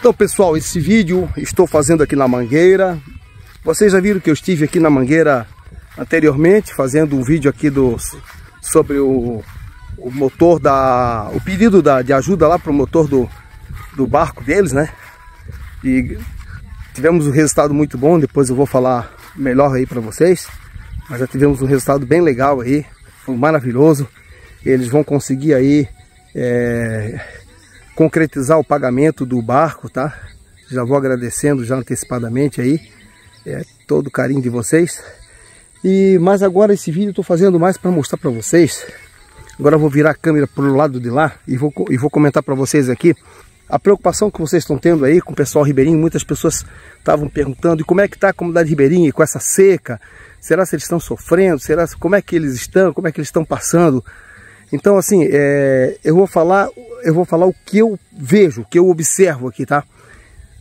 Então pessoal, esse vídeo estou fazendo aqui na Mangueira. Vocês já viram que eu estive aqui na Mangueira anteriormente, fazendo um vídeo aqui sobre o motor o pedido de ajuda lá para o motor do barco deles, né? E tivemos um resultado muito bom, depois eu vou falar melhor aí para vocês. Mas já tivemos um resultado bem legal aí, foi maravilhoso. Eles vão conseguir aí concretizar o pagamento do barco, tá? Já vou agradecendo já antecipadamente aí todo o carinho de vocês. Mas agora esse vídeo eu estou fazendo mais para mostrar para vocês. Agora eu vou virar a câmera para o lado de lá e vou comentar para vocês aqui a preocupação que vocês estão tendo aí com o pessoal ribeirinho. Muitas pessoas estavam perguntando como é que está a comunidade ribeirinha com essa seca. Será que eles estão sofrendo? Como é que eles estão? Como é que eles estão passando? Então assim, eu vou falar o que eu vejo, o que eu observo aqui, tá?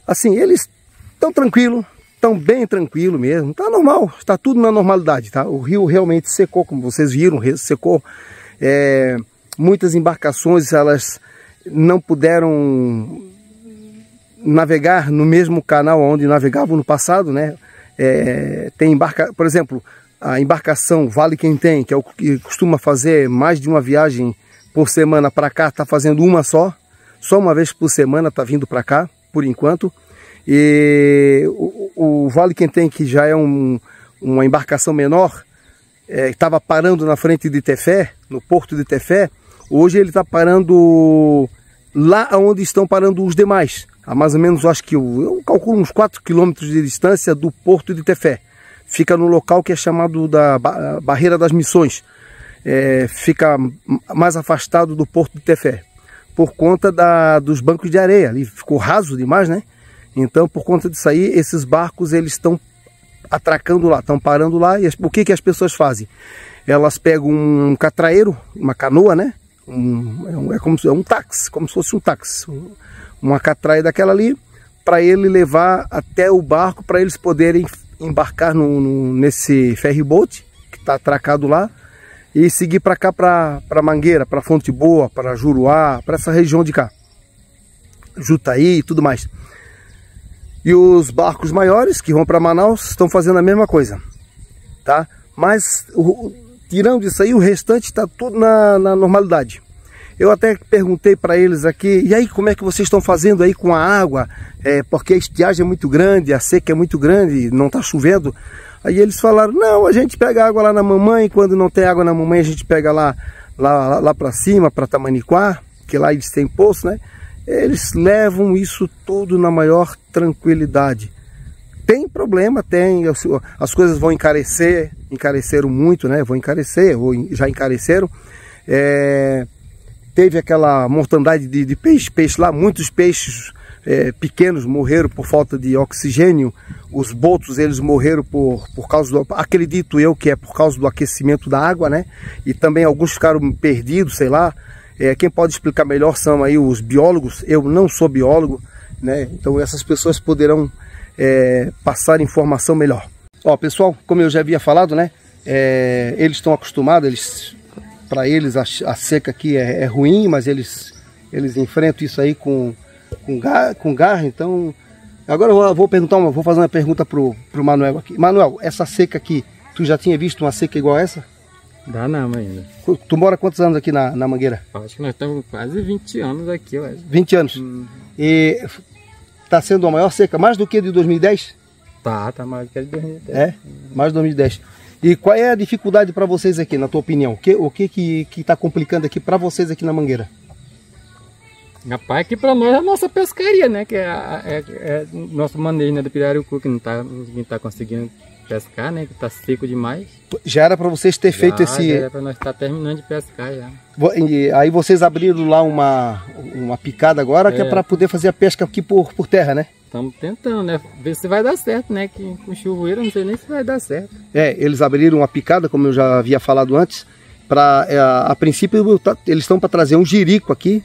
Assim, eles estão tranquilos, estão bem tranquilos mesmo, tá normal, está tudo na normalidade, tá? O rio realmente secou, como vocês viram, secou. Muitas embarcações, elas não puderam navegar no mesmo canal onde navegavam no passado, né? Por exemplo, a embarcação Vale Quem Tem, que é o que costuma fazer mais de uma viagem por semana para cá, está fazendo uma só uma vez por semana está vindo para cá, por enquanto. E o Vale Quem Tem, que já é uma embarcação menor, estava parando na frente de Tefé, no porto de Tefé. Hoje ele está parando lá onde estão parando os demais, a mais ou menos, acho que eu calculo uns 4 km de distância do porto de Tefé. Fica no local que é chamado da Barreira das Missões. Fica mais afastado do porto de Tefé, por conta dos bancos de areia. Ali ficou raso demais, né? Então, por conta disso aí, esses barcos eles estão atracando lá, estão parando lá. E o que as pessoas fazem? Elas pegam um catraeiro, uma canoa, né? É um táxi, como se fosse um táxi. Uma catraia daquela ali, para ele levar até o barco, para eles poderem embarcar nesse ferryboat que está atracado lá e seguir para cá, para Mangueira, para Fonte Boa, para Juruá, para essa região de cá, Jutaí e tudo mais. E os barcos maiores que vão para Manaus estão fazendo a mesma coisa, tá? Mas tirando isso aí, o restante está tudo na normalidade. Eu até perguntei para eles aqui, e aí, como é que vocês estão fazendo aí com a água? Porque a estiagem é muito grande, a seca é muito grande, não está chovendo. Aí eles falaram, não, a gente pega água lá na mamãe, quando não tem água na mamãe a gente pega lá para cima, para Tamaniquá, que lá eles têm poço, né? Eles levam isso tudo na maior tranquilidade. Tem problema, tem, as coisas vão encareceram muito, né? Vão encarecer, ou já encareceram. Teve aquela mortandade de peixe lá, muitos peixes pequenos morreram por falta de oxigênio. Os botos, eles morreram por causa acredito eu que é por causa do aquecimento da água, né? E também alguns ficaram perdidos, sei lá. Quem pode explicar melhor são aí os biólogos. Eu não sou biólogo, né? Então essas pessoas poderão passar informação melhor. Ó, pessoal, como eu já havia falado, né? Eles estão acostumados, para eles a seca aqui é ruim, mas eles enfrentam isso aí com garra. Então, agora eu vou fazer uma pergunta pro Manuel aqui. Manuel, essa seca aqui, tu já tinha visto uma seca igual a essa? Dá não ainda. Tu mora quantos anos aqui na Mangueira? Acho que nós estamos quase 20 anos aqui, eu acho. 20 anos? E tá sendo a maior seca, mais do que de 2010? Tá mais do que de 2010. Mais de 2010. E qual é a dificuldade para vocês aqui, na tua opinião? O que está complicando aqui para vocês aqui na Mangueira? Rapaz, aqui para nós é a nossa pescaria, né? Que é nosso manejo, né, do pirarucu, que não tá conseguindo pescar, né? Que tá seco demais. Já era para vocês ter feito esse... Já era para nós estar terminando de pescar já. E aí vocês abriram lá uma picada agora, que é para poder fazer a pesca aqui por terra, né? Estamos tentando, né? Ver se vai dar certo, né? Que com chuvoeiro não sei nem se vai dar certo. Eles abriram uma picada, como eu já havia falado antes. A princípio eles estão para trazer um jirico aqui,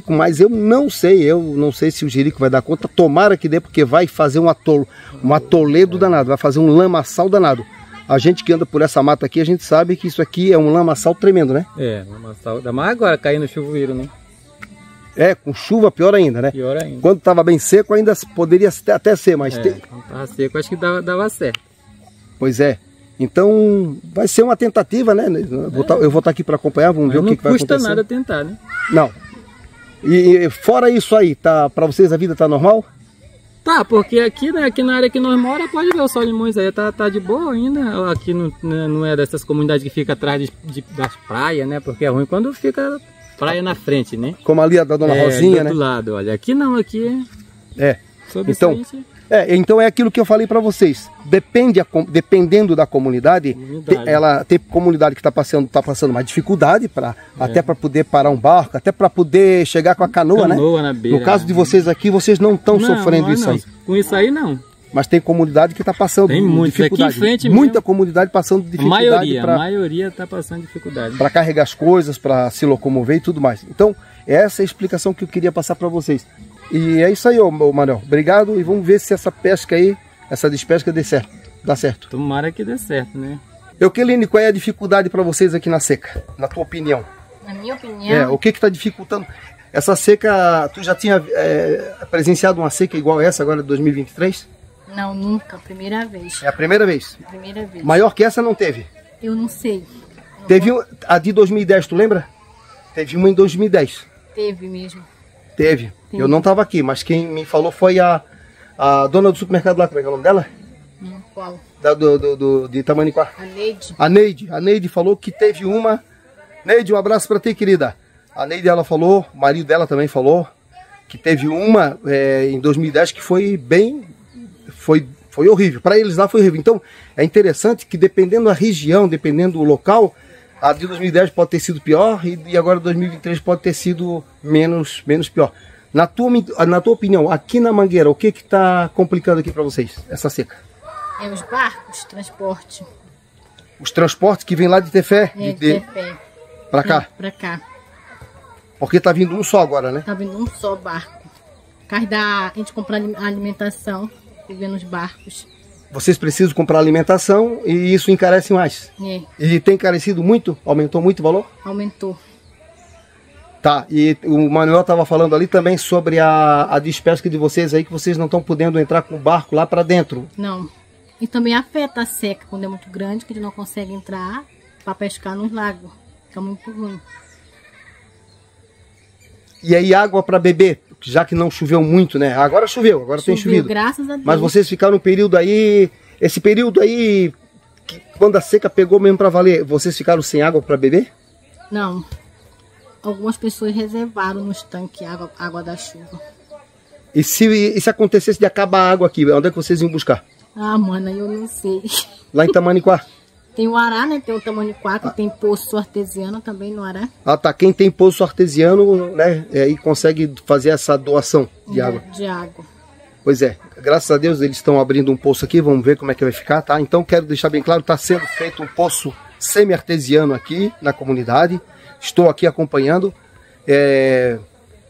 mas eu não sei se o jirico vai dar conta. Tomara que dê, porque vai fazer um atoledo danado, vai fazer um lamaçal danado. A gente que anda por essa mata aqui, a gente sabe que isso aqui é um lamaçal tremendo, né? Lamaçal, ainda mais agora caindo no chuvoeiro, né? É, com chuva pior ainda, né? Pior ainda. Quando estava bem seco ainda poderia até ser, mas... Quando estava seco acho que dava certo. Pois é. Então vai ser uma tentativa, né? Eu vou estar aqui para acompanhar, vamos ver o que vai acontecer. Não custa nada tentar, né? Não. E fora isso aí, tá, para vocês a vida tá normal? Tá, porque aqui, né, aqui na área que nós mora, pode ver o Solimões aí, tá de boa ainda. Aqui não é dessas comunidades que fica atrás das praias, né? Porque é ruim quando fica praia na frente, né? Como ali a da Dona Rosinha, né? Do lado, olha. Aqui não, aqui é. Então é aquilo que eu falei para vocês. Dependendo da comunidade. Tem comunidade que tá passando mais dificuldade até para poder parar um barco, até para poder chegar com a canoa, né? Na beira, no caso de vocês aqui, vocês não estão sofrendo isso aí. Com isso aí não. Mas tem comunidade que está passando dificuldade. Aqui em frente muita mesmo, comunidade passando dificuldade. A maioria está passando dificuldade. Para carregar as coisas, para se locomover e tudo mais. Então, essa é a explicação que eu queria passar para vocês. E é isso aí, ô Manuel. Obrigado e vamos ver se essa pesca aí, essa despesca dá certo. Tomara que dê certo, né? Euqueline, qual é a dificuldade para vocês aqui na seca? Na tua opinião? Na minha opinião? O que está dificultando? Essa seca, tu já tinha presenciado uma seca igual essa agora de 2023? Não, nunca. Primeira vez. É a primeira vez? Primeira vez. Maior que essa não teve? Eu não sei. Teve a de 2010, tu lembra? Teve uma em 2010. Teve mesmo. Teve. Eu não estava aqui, mas quem me falou foi a dona do supermercado lá, como é que é o nome dela? Qual? De Itamaniquá. A Neide. A Neide falou que teve uma. Neide, um abraço para ti, querida. A Neide, ela falou, o marido dela também falou, que teve uma em 2010 que foi bem... Foi horrível. Para eles lá foi horrível. Então, é interessante que dependendo da região, dependendo do local, a de 2010 pode ter sido pior e agora 2023 pode ter sido menos pior. Na tua opinião, aqui na Mangueira, o que está complicando aqui para vocês, essa seca? É os barcos, transporte. Os transportes que vêm lá de Tefé? De Tefé. Para cá? Para cá. Porque tá vindo um só agora, né? Tá vindo um só barco. Por causa a gente comprar alimentação, vivendo nos barcos. Vocês precisam comprar alimentação e isso encarece mais. É. E tem encarecido muito? Aumentou muito o valor? Aumentou. Tá, e o Manuel estava falando ali também sobre a despesca de vocês aí, que vocês não estão podendo entrar com o barco lá para dentro. Não. E também afeta a seca quando é muito grande, que a gente não consegue entrar para pescar nos lagos. Fica muito ruim. E aí água para beber, já que não choveu muito, né? Agora choveu, agora tem chovido. Graças a Deus. Mas vocês ficaram um período aí, esse período aí, quando a seca pegou mesmo para valer, vocês ficaram sem água para beber? Não. Algumas pessoas reservaram nos tanques água da chuva. E se acontecesse de acabar a água aqui, onde é que vocês iam buscar? Ah, mano, eu não sei. Lá em Tamaniquá? Tem o Ará, né? Tem o Tamaniquá, que tem poço artesiano também no Ará. Ah, tá. Quem tem poço artesiano, né? Aí consegue fazer essa doação de água. De água. Pois é. Graças a Deus eles estão abrindo um poço aqui. Vamos ver como é que vai ficar, tá? Então quero deixar bem claro, está sendo feito um poço semi-artesiano aqui na comunidade. Estou aqui acompanhando.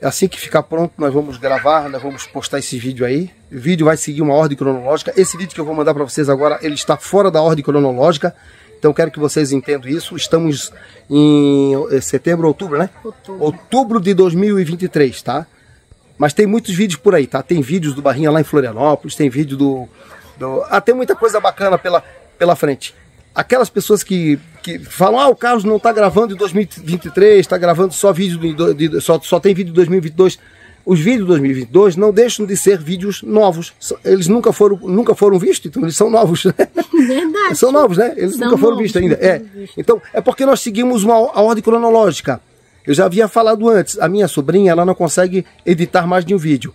Assim que ficar pronto, nós vamos gravar, nós vamos postar esse vídeo aí. O vídeo vai seguir uma ordem cronológica. Esse vídeo que eu vou mandar para vocês agora, ele está fora da ordem cronológica. Então quero que vocês entendam isso. Estamos em setembro, outubro, né? Outubro de 2023, tá? Mas tem muitos vídeos por aí, tá? Tem vídeos do Barrinha lá em Florianópolis, tem vídeo tem muita coisa bacana pela frente. Aquelas pessoas que falam, o Carlos não está gravando em 2023, está gravando só vídeo só tem vídeo de 2022. Os vídeos de 2022 não deixam de ser vídeos novos. Eles nunca foram vistos, então eles são novos. Né? Verdade. São novos, né? Eles nunca foram vistos ainda. Então, é porque nós seguimos a ordem cronológica. Eu já havia falado antes, a minha sobrinha, ela não consegue editar mais de um vídeo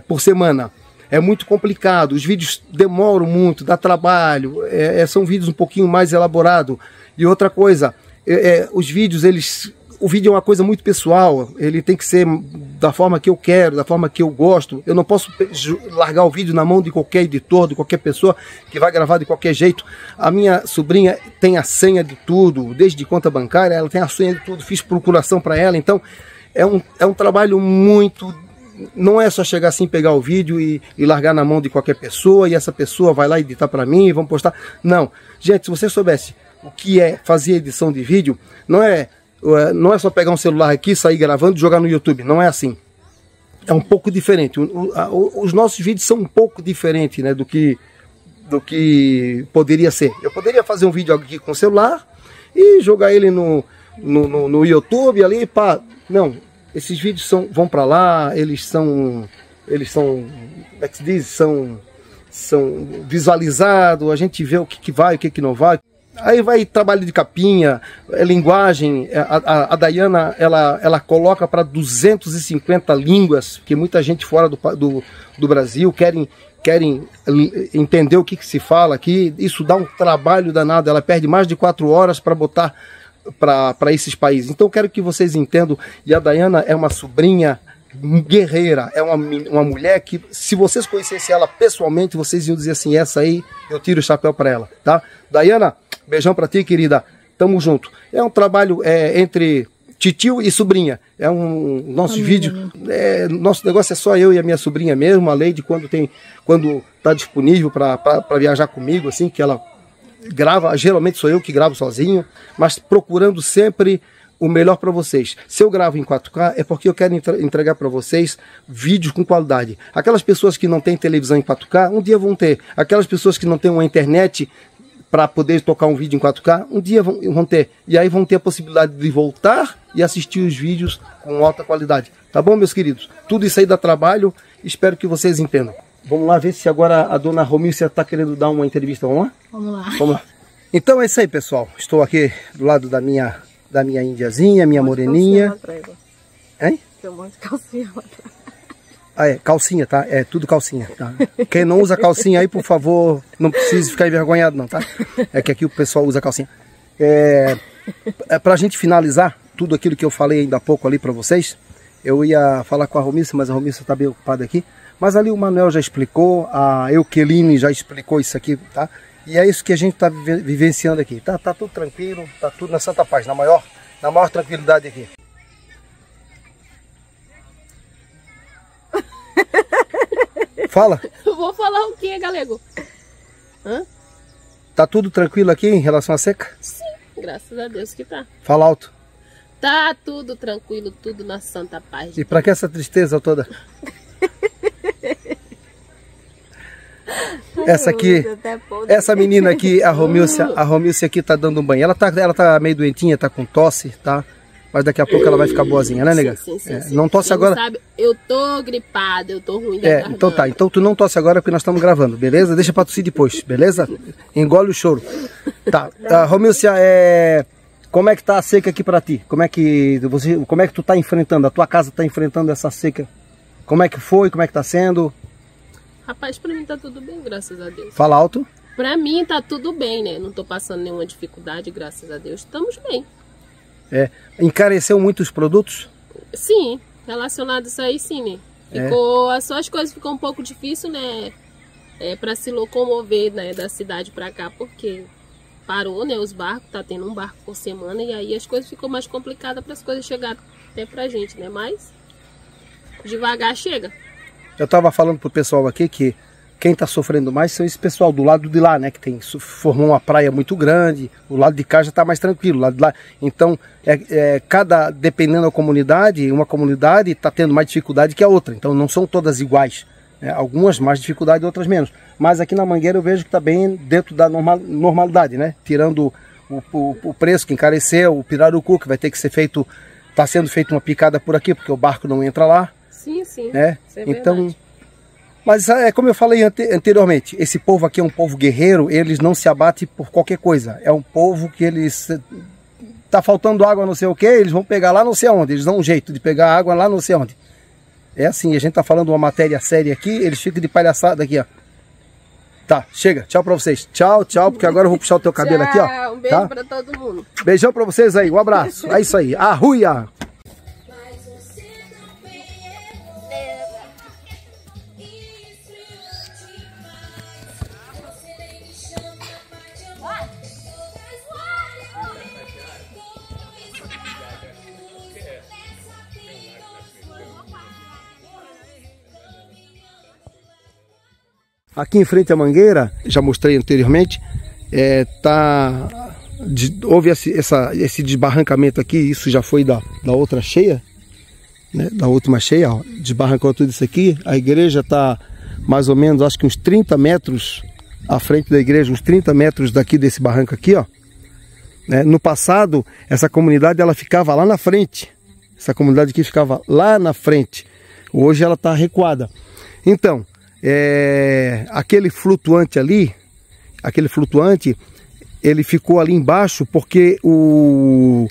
por semana. É muito complicado, os vídeos demoram muito, dá trabalho, são vídeos um pouquinho mais elaborados. E outra coisa, os vídeos, o vídeo é uma coisa muito pessoal, ele tem que ser da forma que eu quero, da forma que eu gosto. Eu não posso largar o vídeo na mão de qualquer editor, de qualquer pessoa que vai gravar de qualquer jeito. A minha sobrinha tem a senha de tudo, desde conta bancária, ela tem a senha de tudo, fiz procuração para ela, então é um trabalho muito... Não é só chegar assim, pegar o vídeo e largar na mão de qualquer pessoa e essa pessoa vai lá editar para mim e vamos postar. Não. Gente, se você soubesse o que é fazer edição de vídeo, não é não é só pegar um celular aqui, sair gravando e jogar no YouTube. Não é assim. É um pouco diferente. Os nossos vídeos são um pouco diferentes, né, do que poderia ser. Eu poderia fazer um vídeo aqui com o celular e jogar ele no YouTube ali, pá. Não, esses vídeos vão para lá, eles são, como é que se diz? São visualizados, a gente vê o que vai, o que não vai. Aí vai trabalho de capinha, linguagem. A Dayana, ela coloca para 250 línguas, porque muita gente fora do Brasil querem entender o que se fala aqui. Isso dá um trabalho danado, ela perde mais de 4 horas para botar para esses países. Então eu quero que vocês entendam, e a Dayana é uma sobrinha guerreira, é uma mulher que, se vocês conhecessem ela pessoalmente, vocês iam dizer assim, essa aí eu tiro o chapéu para ela, tá? Dayana, beijão para ti, querida, tamo junto. É um trabalho entre titio e sobrinha, nosso vídeo, nosso negócio é só eu e a minha sobrinha mesmo, a Leide, quando tá disponível para viajar comigo, assim, que ela grava, geralmente sou eu que gravo sozinho, mas procurando sempre o melhor para vocês. Se eu gravo em 4K é porque eu quero entregar para vocês vídeos com qualidade. Aquelas pessoas que não têm televisão em 4K, um dia vão ter. Aquelas pessoas que não têm uma internet para poder tocar um vídeo em 4K, um dia vão ter. E aí vão ter a possibilidade de voltar e assistir os vídeos com alta qualidade. Tá bom, meus queridos? Tudo isso aí dá trabalho, espero que vocês entendam. Vamos lá ver se agora a dona Romilcia está querendo dar uma entrevista. Vamos lá? Vamos lá. Vamos lá. Então é isso aí, pessoal. Estou aqui do lado da minha indiazinha, minha moreninha. Hein? Tem um monte de calcinha lá atrás. Ah, é, calcinha, tá? É tudo calcinha, tá? Quem não usa calcinha aí, por favor, não precisa ficar envergonhado não, tá? É que aqui o pessoal usa calcinha. Pra gente finalizar tudo aquilo que eu falei ainda há pouco ali pra vocês, eu ia falar com a Romilcia, mas a Romilcia tá bem ocupada aqui. Mas ali o Manuel já explicou, a Euqueline já explicou isso aqui, tá? E é isso que a gente tá vivenciando aqui. Tá tudo tranquilo, tá tudo na santa paz, na maior tranquilidade aqui. Fala. Vou falar o que, galego? Hã? Tá tudo tranquilo aqui em relação à seca? Sim, graças a Deus que tá. Fala alto. Tá tudo tranquilo, tudo na santa paz. E pra que essa tristeza toda? Essa aqui, essa menina aqui, a Romilcia aqui tá dando um banho. Ela tá meio doentinha, tá com tosse, tá? Mas daqui a pouco ela vai ficar boazinha, né, nega? Sim. Não tosse agora. Sabe, eu tô gripada, eu tô ruim da garganta. Então tá. Então tu não tosse agora porque nós estamos gravando, beleza? Deixa pra tossir depois, beleza? Engole o choro. Tá. Romilcia, como é que tá a seca aqui pra ti? Como é que tu tá enfrentando? A tua casa tá enfrentando essa seca? Como é que foi? Como é que tá sendo? Rapaz, pra mim tá tudo bem, graças a Deus. Fala alto. Pra mim tá tudo bem, né? Não tô passando nenhuma dificuldade, graças a Deus. Estamos bem. Encareceu muito os produtos? Sim, relacionado a isso aí, sim, né? As coisas ficam um pouco difícil, né? Pra se locomover, né, da cidade pra cá, porque parou, né, os barcos, tá tendo um barco por semana, e aí as coisas ficam mais complicadas para as coisas chegarem até pra gente, né? Mas devagar chega. Eu tava falando pro pessoal aqui que quem está sofrendo mais são esse pessoal do lado de lá, né? Que formou uma praia muito grande. O lado de cá já está mais tranquilo. O lado de lá. Então, dependendo da comunidade, uma comunidade está tendo mais dificuldade que a outra. Então, não são todas iguais. Algumas mais dificuldade, outras menos. Mas aqui na Mangueira eu vejo que está bem dentro da normalidade, né? Tirando o preço que encareceu, o pirarucu que vai ter que ser feito. Está sendo feita uma picada por aqui, porque o barco não entra lá. Sim. Então. Mas como eu falei anteriormente, esse povo aqui é um povo guerreiro, eles não se abatem por qualquer coisa. É um povo que eles... Tá faltando água não sei o que, eles vão pegar lá não sei onde, eles dão um jeito de pegar água lá não sei onde. É assim, a gente tá falando uma matéria séria aqui, eles ficam de palhaçada aqui, ó. Tá, chega, tchau pra vocês. Tchau, porque agora eu vou puxar o teu cabelo aqui, ó. Um beijo pra todo mundo. Beijão pra vocês aí, um abraço. É isso aí, arruia! Aqui em frente à Mangueira, já mostrei anteriormente, tá houve esse desbarrancamento aqui, isso já foi da outra cheia, né? Da última cheia, ó, desbarrancou tudo isso aqui. A igreja está mais ou menos, acho que uns 30 metros à frente da igreja, uns 30 metros daqui desse barranco aqui, ó. Né? No passado, essa comunidade ela ficava lá na frente. Essa comunidade aqui ficava lá na frente. Hoje ela está recuada. Então, aquele flutuante ali, ele ficou ali embaixo porque o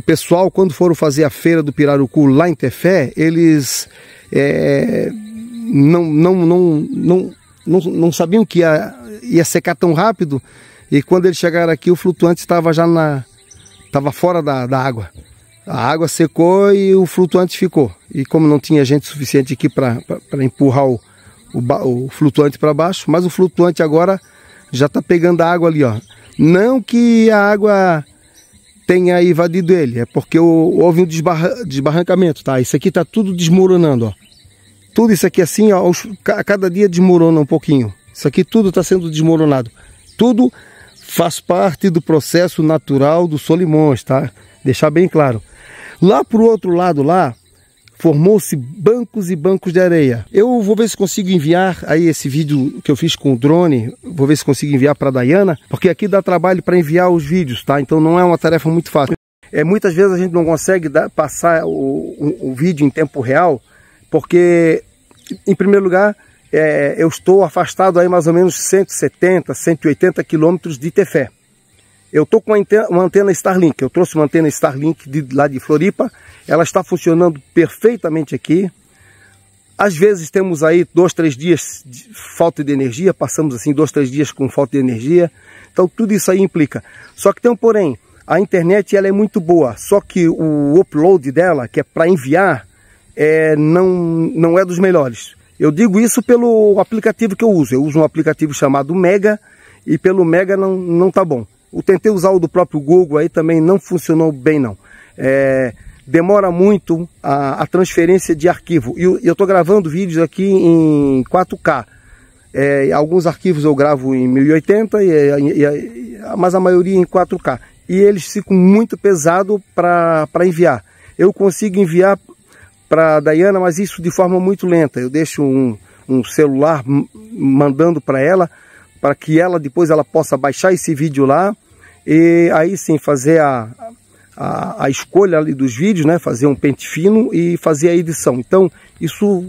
pessoal, quando foram fazer a feira do pirarucu lá em Tefé, eles não sabiam que ia secar tão rápido, e quando eles chegaram aqui o flutuante estava fora da água. A água secou e o flutuante ficou. E como não tinha gente suficiente aqui para empurrar o flutuante para baixo, mas o flutuante agora já está pegando a água ali, ó. Não que a água tenha invadido ele, é porque houve um desbarrancamento, tá? Isso aqui está tudo desmoronando, ó. Tudo isso aqui assim, ó, a cada dia desmorona um pouquinho. Isso aqui tudo está sendo desmoronado. Tudo faz parte do processo natural dos Solimões, tá? Deixar bem claro. Lá pro outro lado lá, formou-se bancos e bancos de areia. Eu vou ver se consigo enviar aí esse vídeo que eu fiz com o drone, vou ver se consigo enviar para a Dayana, porque aqui dá trabalho para enviar os vídeos, tá? Então não é uma tarefa muito fácil. Muitas vezes a gente não consegue passar o vídeo em tempo real, porque, em primeiro lugar, eu estou afastado aí mais ou menos 170, 180 quilômetros de Tefé. Eu estou com uma antena Starlink, eu trouxe uma antena Starlink lá de Floripa, ela está funcionando perfeitamente aqui. Às vezes temos aí 2, 3 dias de falta de energia, passamos assim 2, 3 dias com falta de energia, então tudo isso aí implica. Só que tem um porém, a internet ela é muito boa, só que o upload dela, que é para enviar, não é dos melhores. Eu digo isso pelo aplicativo que eu uso um aplicativo chamado Mega, e pelo Mega não tá bom. Eu tentei usar o do próprio Google, aí também não funcionou bem não. Demora muito a transferência de arquivo. E eu estou gravando vídeos aqui em 4K. Alguns arquivos eu gravo em 1080, mas a maioria em 4K. E eles ficam muito pesados para enviar. Eu consigo enviar para a Dayana, mas isso de forma muito lenta. Eu deixo um celular mandando para ela, para que ela depois possa baixar esse vídeo lá, e aí sim fazer a escolha ali dos vídeos, né? Fazer um pente fino e fazer a edição. Então isso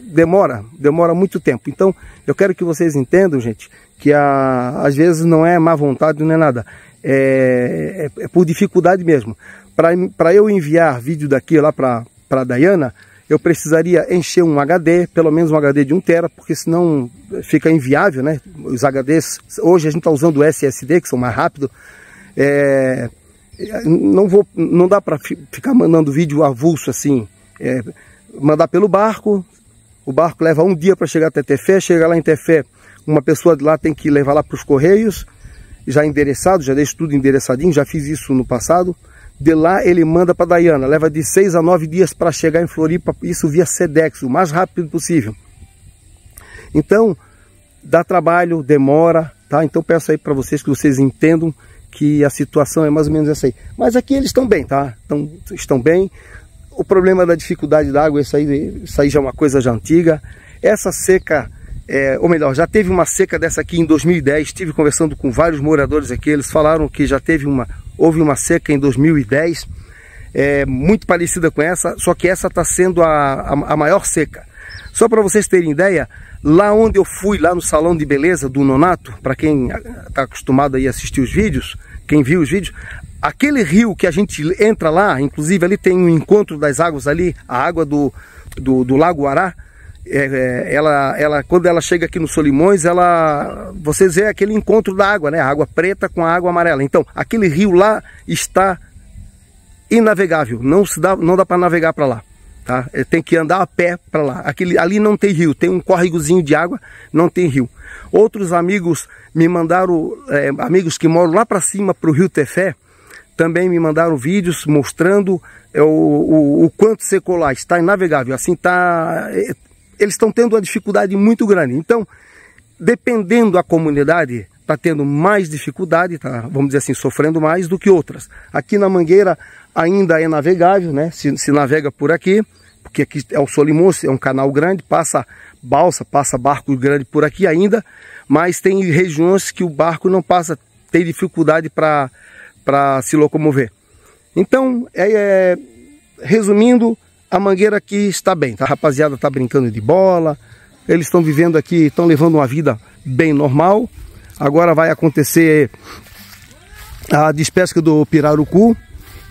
demora muito tempo. Então eu quero que vocês entendam, gente, que às vezes não é má vontade, não é nada, é por dificuldade mesmo. Para eu enviar vídeo daqui lá para a Dayana, eu precisaria encher um HD, pelo menos um HD de 1 TB, porque senão fica inviável, né? Os HDs, hoje a gente está usando o SSD, que são mais rápidos. Não dá para ficar mandando vídeo avulso assim. Mandar pelo barco, o barco leva 1 dia para chegar até Tefé, chega lá em Tefé, uma pessoa de lá tem que levar lá para os Correios, já endereçado, já deixo tudo endereçadinho, já fiz isso no passado. De lá ele manda para Dayana, leva de 6 a 9 dias para chegar em Floripa, isso via Sedex, o mais rápido possível. Então, dá trabalho, demora, tá? Então peço aí para vocês que vocês entendam que a situação é mais ou menos essa aí. Mas aqui eles estão bem, tá? Estão bem. O problema da dificuldade da água, isso aí já é uma coisa já antiga. Essa seca, ou melhor, já teve uma seca dessa aqui em 2010, estive conversando com vários moradores aqui, eles falaram que já houve uma seca em 2010, muito parecida com essa, só que essa está sendo a maior seca. Só para vocês terem ideia, lá onde eu fui, lá no salão de beleza do Nonato, para quem está acostumado aí a assistir os vídeos, quem viu os vídeos, aquele rio que a gente entra lá, inclusive ali tem um encontro das águas ali, a água do Lago Ará, quando ela chega aqui no Solimões, vocês veem aquele encontro da água, né? A água preta com a água amarela. Então, aquele rio lá está inavegável, não dá para navegar para lá, tá? Tem que andar a pé para lá. Ali não tem rio, tem um córregozinho de água, não tem rio. Outros amigos me mandaram, amigos que moram lá para cima, para o Rio Tefé, também me mandaram vídeos mostrando o quanto secou lá, está inavegável, assim está. Eles estão tendo uma dificuldade muito grande. Então, dependendo da comunidade, está tendo mais dificuldade, tá, vamos dizer assim, sofrendo mais do que outras. Aqui na Mangueira ainda é navegável, né? Se navega por aqui, porque aqui é o Solimões, é um canal grande, passa balsa, passa barco grande por aqui ainda, mas tem regiões que o barco não passa, tem dificuldade para se locomover. Então, resumindo, a Mangueira aqui está bem, tá? A rapaziada está brincando de bola, eles estão vivendo aqui, estão levando uma vida bem normal. Agora vai acontecer a despesca do pirarucu,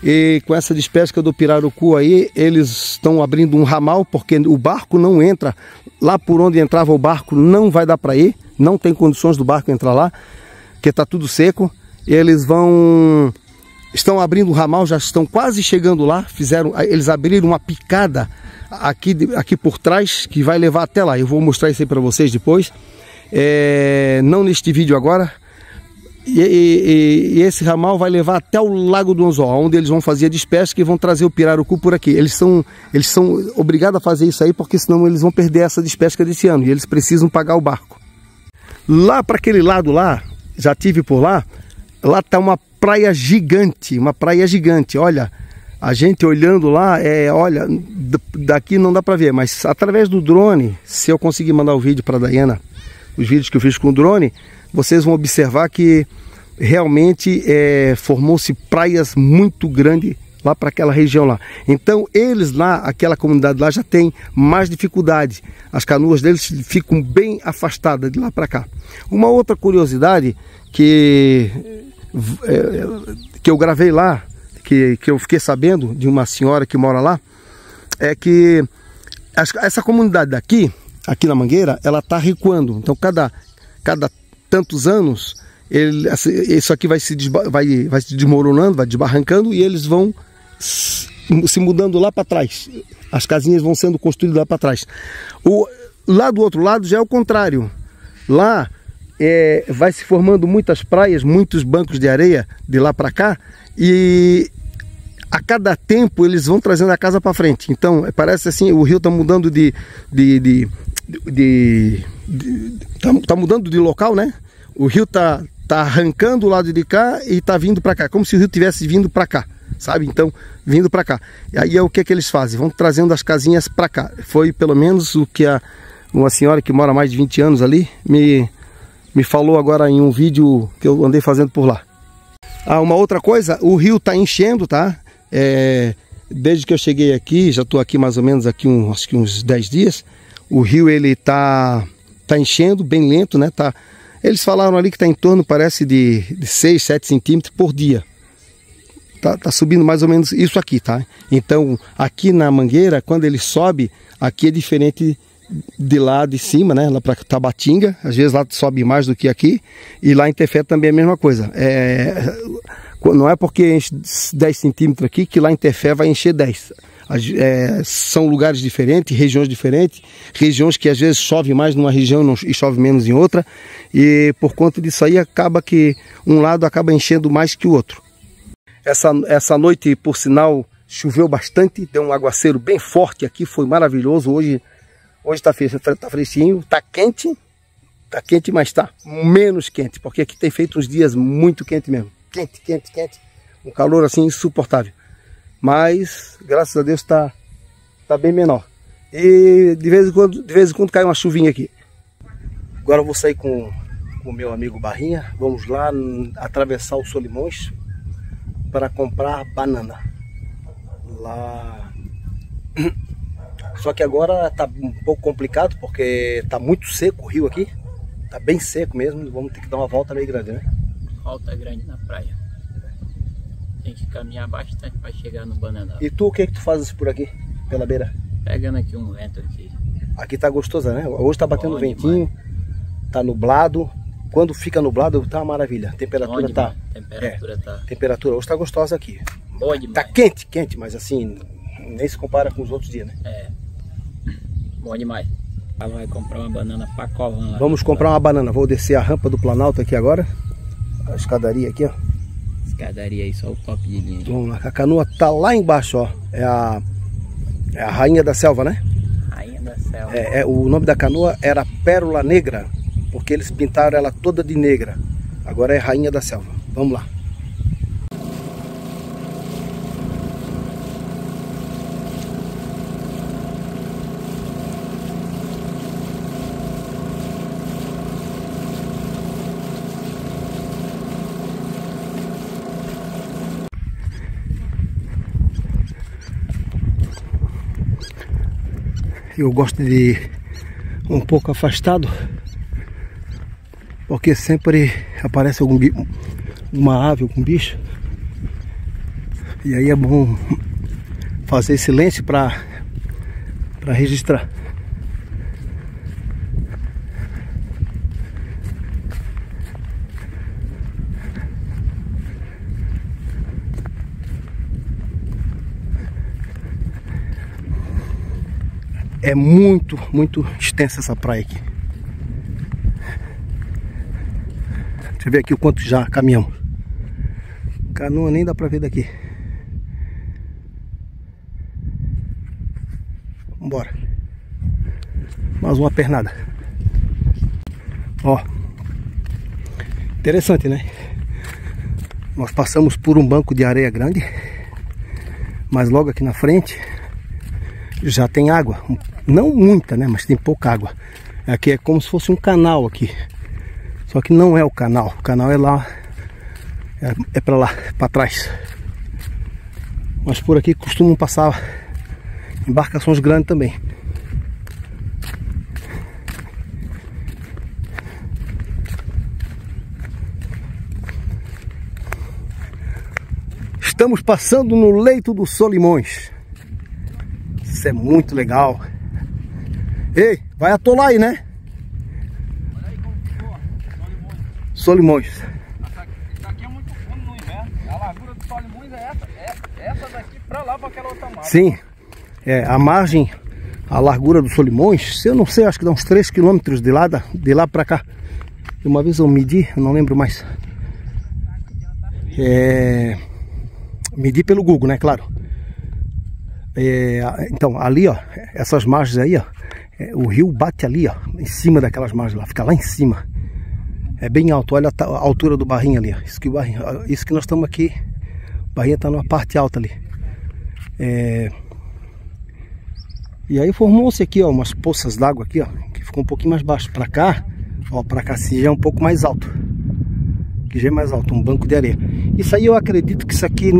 e com essa despesca do pirarucu aí, eles estão abrindo um ramal, porque o barco não entra, lá por onde entrava o barco não vai dar para ir, não tem condições do barco entrar lá, porque está tudo seco. Estão abrindo o ramal, já estão quase chegando lá, eles abriram uma picada aqui por trás, que vai levar até lá. Eu vou mostrar isso aí para vocês depois, não neste vídeo agora. E esse ramal vai levar até o Lago do Anzol, onde eles vão fazer a despesca e vão trazer o pirarucu por aqui. Eles são obrigados a fazer isso aí, porque senão eles vão perder essa despesca desse ano, e eles precisam pagar o barco. Lá para aquele lado lá, já tive por lá está uma praia gigante, olha, a gente olhando lá, olha, daqui não dá para ver, mas através do drone, se eu conseguir mandar o vídeo para a Dayana, os vídeos que eu fiz com o drone, vocês vão observar que realmente formou-se praias muito grandes lá para aquela região lá. Então eles lá, aquela comunidade lá já tem mais dificuldade, as canoas deles ficam bem afastadas de lá para cá. Uma outra curiosidade que eu gravei lá, que eu fiquei sabendo de uma senhora que mora lá, é que essa comunidade daqui, aqui na Mangueira, ela está recuando. Então cada tantos anos, isso aqui vai se desmoronando, vai desbarrancando, e eles vão se mudando lá para trás. As casinhas vão sendo construídas lá para trás. Lá do outro lado já é o contrário. Lá vai se formando muitas praias, muitos bancos de areia de lá para cá, e a cada tempo eles vão trazendo a casa para frente. Então parece assim, o rio está mudando tá mudando de local, né? O rio tá arrancando o lado de cá e tá vindo para cá, como se o rio tivesse vindo para cá, sabe? Então vindo para cá. E aí o que eles fazem? Vão trazendo as casinhas para cá. Foi pelo menos o que uma senhora que mora mais de 20 anos ali me falou agora em um vídeo que eu andei fazendo por lá. Uma outra coisa, o rio está enchendo, tá? Desde que eu cheguei aqui, já estou aqui mais ou menos aqui acho que uns 10 dias, o rio ele tá enchendo, bem lento, né? Eles falaram ali que está em torno, parece, de 6, 7 centímetros por dia. Tá subindo mais ou menos isso aqui, tá? Então, aqui na Mangueira, quando ele sobe, aqui é diferente de lá de cima, né? Lá para Tabatinga, às vezes lá sobe mais do que aqui, e lá em Tefé também é a mesma coisa. Não é porque enche 10 centímetros aqui que lá em Tefé vai encher 10. São lugares diferentes, regiões diferentes, regiões que às vezes chove mais numa região e chove menos em outra, e por conta disso aí acaba que um lado acaba enchendo mais que o outro. Essa noite, por sinal, choveu bastante, deu um aguaceiro bem forte aqui, foi maravilhoso. Hoje está fresquinho, está quente, mas está menos quente, porque aqui tem feito uns dias muito quente mesmo, quente, um calor assim insuportável. Mas graças a Deus está bem menor. E de vez em quando cai uma chuvinha aqui. Agora eu vou sair com o meu amigo Barrinha. Vamos lá atravessar o Solimões para comprar banana. Lá. Só que agora está um pouco complicado, porque está muito seco o rio aqui. Está bem seco mesmo. Vamos ter que dar uma volta meio grande, né? Volta grande na praia. Tem que caminhar bastante para chegar no bananal. E tu, o que tu fazes por aqui, pela beira? Pegando aqui um vento aqui. Aqui tá gostoso, né? Hoje tá batendo ventinho, tá nublado. Quando fica nublado, tá uma maravilha. A temperatura tá... Temperatura hoje tá gostosa aqui. Boa demais. Tá quente, mas assim, nem se compara com os outros dias, né? Bom demais. Ela vai comprar uma banana pra Covan. Vamos comprar uma banana. Vou descer a rampa do Planalto aqui agora. A escadaria aqui, ó. Escadaria aí, só o top de linha. Vamos lá, a canoa tá lá embaixo, ó. É a Rainha da Selva, né? Rainha da Selva. O nome da canoa era Pérola Negra, porque eles pintaram ela toda de negra. Agora é rainha da selva. Vamos lá. Eu gosto de ir um pouco afastado, porque sempre aparece uma ave, algum bicho, e aí é bom fazer silêncio para registrar. É muito extensa essa praia aqui. Deixa eu ver aqui o quanto já caminhamos. Canoa nem dá pra ver daqui. Vambora. Mais uma pernada. Ó. Interessante, né? Nós passamos por um banco de areia grande, mas logo aqui na frente já tem água. Não muita, né? Mas tem pouca água. Aqui é como se fosse um canal aqui. Só que não é o canal. O canal é lá. É pra lá, pra trás. Mas por aqui costumam passar embarcações grandes também. Estamos passando no leito do Solimões. Isso é muito legal. Ei, vai atolar aí, né? Olha aí como ficou, Solimões. Isso aqui é muito fundo no inverno. A largura do Solimões é essa daqui pra lá, pra aquela outra margem. Sim, a margem, a largura do Solimões, eu não sei, acho que dá uns 3 km de lá pra cá. Uma vez eu medi, eu não lembro mais. Medi pelo Google, né, claro. Então, ali, ó, essas margens aí, ó, o rio bate ali, ó, em cima daquelas margens lá, fica lá em cima. É bem alto, olha a altura do barrinho ali, ó. Isso que nós estamos aqui, o barrinho está numa parte alta ali. E aí formou-se aqui, ó, umas poças d'água aqui, ó, que ficou um pouquinho mais baixo. Pra cá, ó, pra cá assim já é um pouco mais alto. Que já é mais alto, um banco de areia. Isso aí eu acredito que isso aqui,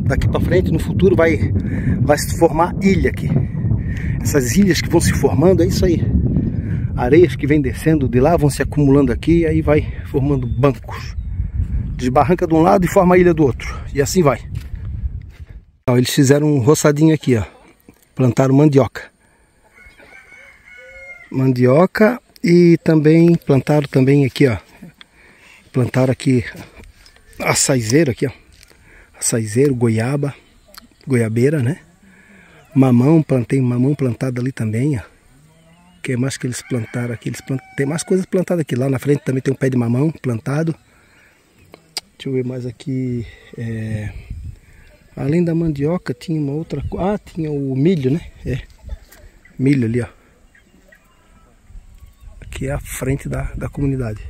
daqui pra frente, no futuro, vai se formar ilha aqui. Essas ilhas que vão se formando, é isso aí. Areias que vêm descendo de lá, vão se acumulando aqui, e aí vai formando bancos. Desbarranca de um lado e forma a ilha do outro. E assim vai. Ó, eles fizeram um roçadinho aqui, ó. Plantaram mandioca. Mandioca e também plantaram também aqui, ó. Plantaram aqui açaizeiro aqui, ó. Açaizeiro, goiaba, goiabeira, né? Mamão, plantei mamão plantado ali também, ó. O que mais que eles plantaram aqui? Tem mais coisas plantadas aqui. Lá na frente também tem um pé de mamão plantado. Deixa eu ver mais aqui. Além da mandioca tinha uma outra coisa. Ah, tinha o milho, né? Milho ali, ó. Aqui é a frente da comunidade.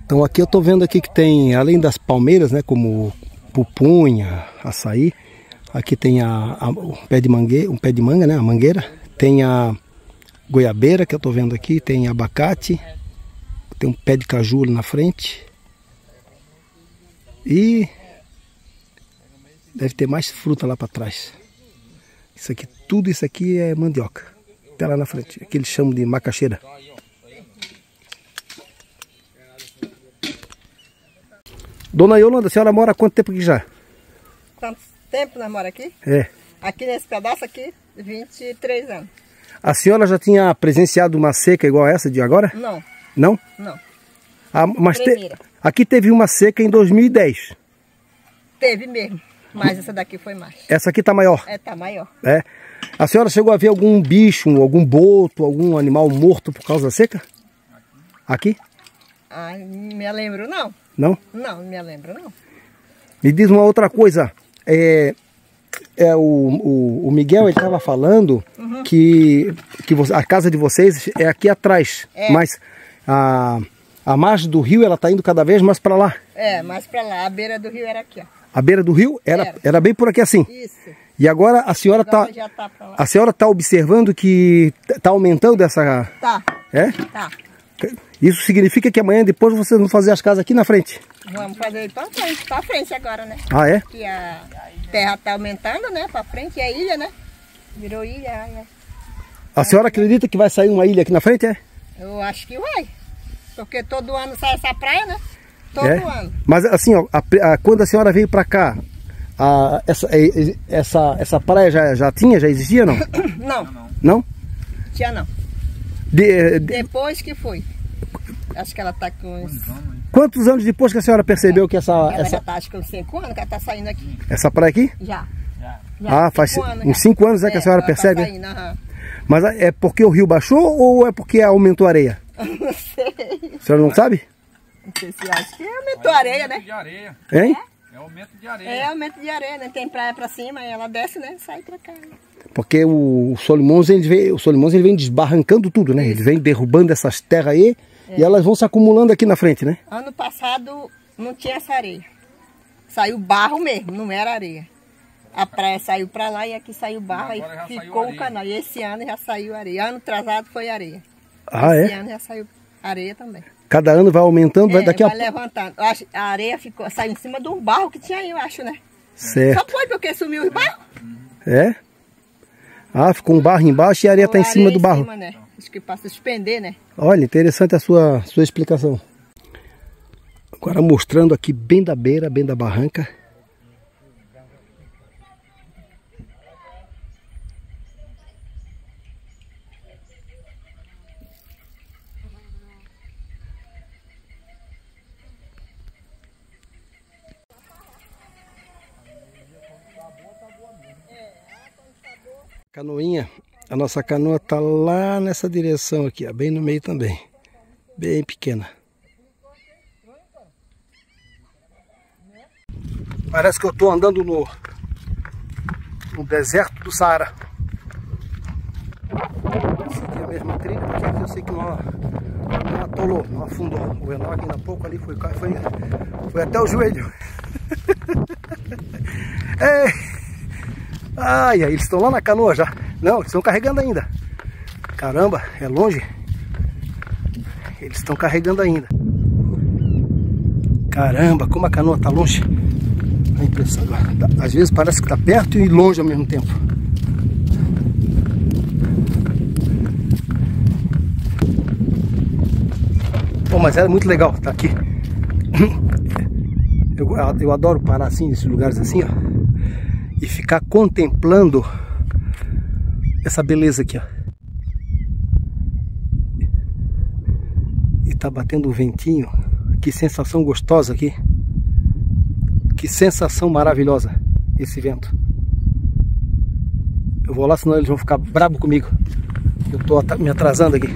Então aqui eu tô vendo aqui que tem, além das palmeiras, né, como pupunha, açaí, aqui tem um pé de manga, né, a mangueira, tem a goiabeira que eu tô vendo aqui, tem abacate, tem um pé de caju ali na frente e deve ter mais fruta lá para trás. Isso aqui, tudo isso aqui é mandioca, até lá na frente, aqui eles chamam de macaxeira. Dona Yolanda, a senhora mora há quanto tempo aqui já? Quanto tempo nós moramos aqui? Aqui nesse pedaço aqui, 23 anos. A senhora já tinha presenciado uma seca igual essa de agora? Não. Não? Não. Mas aqui teve uma seca em 2010. Teve mesmo, mas essa daqui foi mais. Essa aqui tá maior? Tá maior. A senhora chegou a ver algum bicho, algum boto, algum animal morto por causa da seca? Aqui? Ah, não me lembro não. Não? Não, não me lembro não. Me diz uma outra coisa. O Miguel, ele estava falando que a casa de vocês é aqui atrás. Mas a margem do rio, ela está indo cada vez mais para lá. Mais para lá. A beira do rio era aqui, ó. A beira do rio era bem por aqui assim. Isso. E agora a senhora está observando que está aumentando essa... Tá. É? Tá. Isso significa que amanhã depois vocês vão fazer as casas aqui na frente? Vamos fazer para frente agora, né? Ah, é? Que a terra está aumentando, né? Para frente é ilha, né? Virou ilha. A senhora acredita que vai sair uma ilha aqui na frente, é? Eu acho que vai. Porque todo ano sai essa praia, né? Todo ano. Mas assim, ó, quando a senhora veio para cá, essa praia já existia, não? Não. Não? Tinha não. Depois que foi. Acho que ela está com uns... Quantos anos depois que a senhora percebeu que ela já está, acho que uns 5 anos que ela está saindo aqui. Essa praia aqui? Já. Faz uns 5 anos que a senhora percebe? Tá saindo, Mas é porque o rio baixou ou é porque aumentou a areia? Não sei. A senhora não sabe? Não sei se acho que aumentou a areia, né? De areia. Hein? É aumento de areia. É aumento de areia, né? Tem praia pra cima, aí ela desce, né? Sai pra cá. Porque o Solimões, ele vem desbarrancando tudo, né? Ele vem derrubando essas terras aí e elas vão se acumulando aqui na frente, né? Ano passado não tinha essa areia. Saiu barro mesmo, não era areia. A praia saiu pra lá e aqui saiu barro e ficou o canal. E esse ano já saiu areia. Ano atrasado foi areia. Esse ano já saiu areia também. Cada ano vai aumentando, vai daqui vai levantando. A areia saiu em cima de um barro que tinha aí, eu acho, né? Certo. Só foi porque sumiu os barros. É? Ficou um barro embaixo e a areia está em cima do barro. Né? Acho que para suspender, né? Olha, interessante a sua explicação. Agora mostrando aqui bem da beira, bem da barranca. Canoinha, a nossa canoa tá lá nessa direção aqui, ó, bem no meio também, bem pequena. Parece que eu tô andando no deserto do Saara. Essa aqui é a mesma trilha, porque aqui eu sei que não atolou, não afundou. O Enoque ainda há pouco ali foi até o joelho. Ai, eles estão lá na canoa já. Não, eles estão carregando ainda. Caramba, é longe. Eles estão carregando ainda. Caramba, como a canoa está longe. A impressão, às vezes parece que está perto e longe ao mesmo tempo. Bom, mas é muito legal estar aqui. Eu adoro parar assim, nesses lugares assim, ó, e ficar contemplando essa beleza aqui, ó. E tá batendo um ventinho. Que sensação gostosa aqui. Que sensação maravilhosa esse vento. Eu vou lá, senão eles vão ficar bravos comigo. Eu tô me atrasando aqui.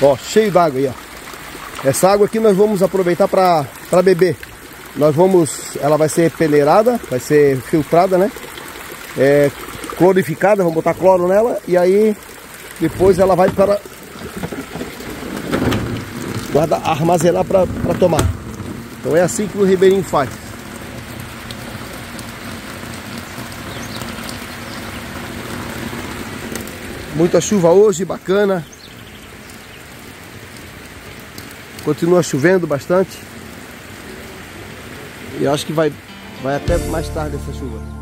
Ó, cheio d'água aí, ó. Essa água aqui nós vamos aproveitar para beber. Ela vai ser peneirada, vai ser filtrada, né? Clorificada, vamos botar cloro nela e aí depois ela vai para armazenar para tomar. Então é assim que o ribeirinho faz. Muita chuva hoje, bacana. Continua chovendo bastante. E acho que vai até mais tarde essa chuva.